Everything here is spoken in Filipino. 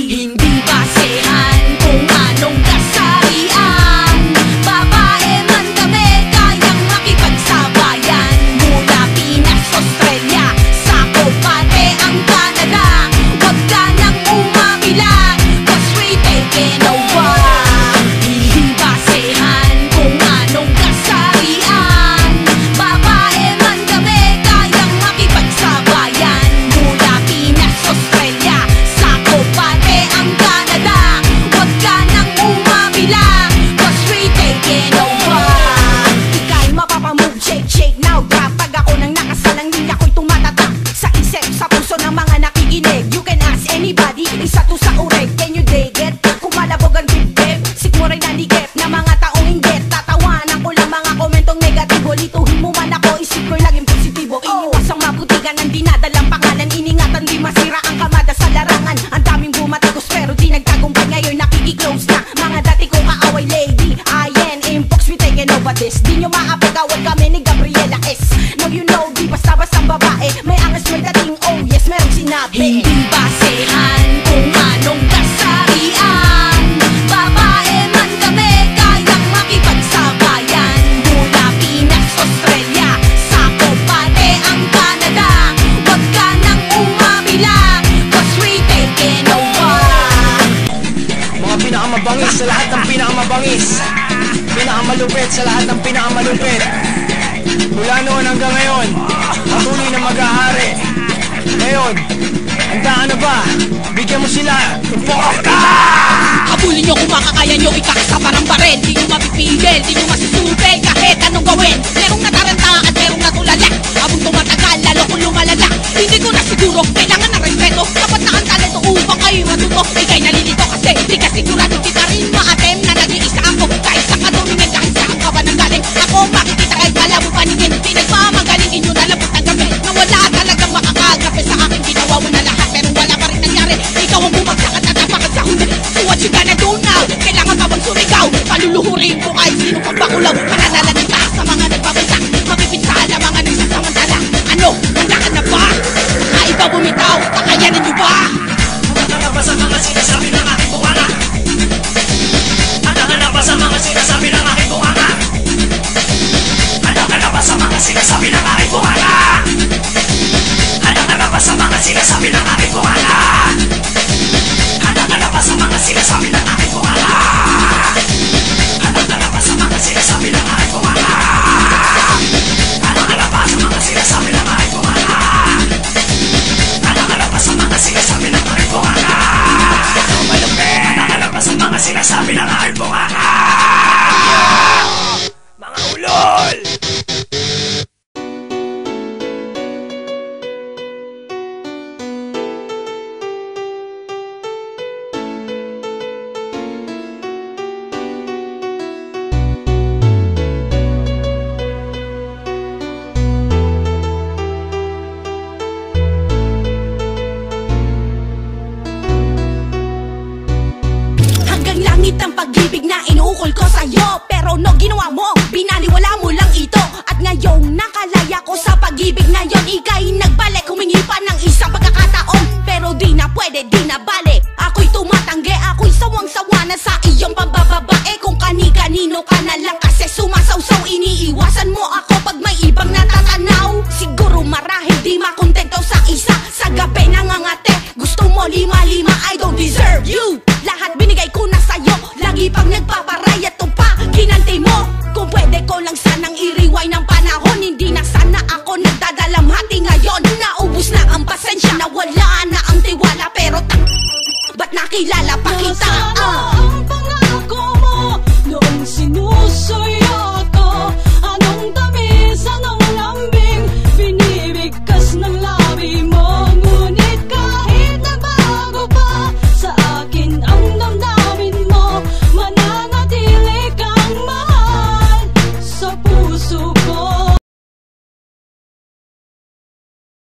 Hindi basehan kung anong kasarian. Babae man kami, kayang makipagsabayan. Mula Pinas, Australia, sakop pati ang Canada. Huwag ka nang umabilan, 'cause we taking over. Hindi basehan kung anong kasarian. Babae man kami, kayang makipagsabayan. Mula Pinas, Australia, sakop pati ang Canada. Huwag ka nang umabilan, 'cause we taking over. Ika'y mapapamove, shake, shake now. Kapag ako nang nakasalang, hindi ako'y tumatatak sa isip, sa puso ng mga nakikinig. You can ask anybody, isa to sa ureg. Can you dig it? Kung malabog ang dibdib, sikmuray na ligip na mga taong inggit. Tatawanan ko lang mga komentong negatibo. Lituhin mo man ako, isip ko'y laging positibo. Iniwasang maputigan ang dinadalang pangalan. Iningatan di masira ang kamada sa larangan. Ang daming bumatikos pero di nagtagumpay. Ngayon nakikiclose na mga dati kong kaaway. Lady, Ayen, Impox, we taking over this. Di nyo maapagawad kami ni Gabriela S. Now you know, di basta-bastang babae. May angas, may dating, oh yes, merong sinabi. Hindi basehan kung anong kasarian. Babae man kami, kayang makipagsabayan. Mula Pinas, Australia, sakop pati ang Canada. Huwag ka nang umabilan, 'cause we taking over. Mga pinakamabangis sa lahat ng pinakamabangis, pinakamalupit sa lahat ng pinakamalupit. Mula noon hanggang ngayon, patuloy na mag-ahari. Ngayon, handa ka na ba? Bigyan mo sila. Ipokok ka! Habulin nyo kung makakaya nyo, ikakasa parang baril. Di nyo mapipigil, di nyo masusubel kahit anong gawin. Merong nataranta at merong natulala. Habang tumatagal, lalo kung lumalala. Hindi ko na siguro, kailangan ng respeto. Dapat na ang talento upang kayo matuto. Ika'y nalilito kasi di ka sigurado. Kita rin maatem na nag-iisa ako. Kahit sa kadumingin, kahit saan ka ba nang galing. Ako makikita kahit wala mo paningin. Di nagmamagaling inyo na labot ng gabi. Na wala talagang makakagabi sa akin. Ginawa mo na lahat pero wala pa rin nangyari. Ikaw ang bumagsak at natapakan sa huli. So what you gonna do now? Kailangan pa bang sumigaw? Paluluhurin ko ay sino pang bakulaw. Panalala ng taas sa mga nagpapagsak. Mapipinsahan ang mga nagsasamantala. Ano? Handa ka na ba? Baka ikaw bumitaw. Kakayanin nyo ba? Handa ka ba sa mga sinasabi ng aking bunganga? Handa ka na ba sa mga sinasabi ng aking bunganga? Handa ka na ba sa mga sinasabi ng aking bunganga? Handa ka na ba sa mga sinasabi ng aking bunganga? Handa ka na ba sa mga sinasabi ng aking bunganga? Handa ka na ba sa mga sinasabi ng aking bunganga? Handa ka na ba sa mga sinasabi ng aking bunganga? Handa ka na ba sa mga sinasabi ng aking bunganga? Handa ka na ba sa mga sinasabi ng aking bunganga? Mga ulol! Hanggang langit ang pag-ibig na inuukol ko sa'yo. Pero no, ginawa mo, binaliwala mo lang ito. At ngayong nakalaya ko sa pag-ibig na yon, ika'y nagbalik, humingi pa ng isang pagkakataon. Pero di na pwede, di na balik.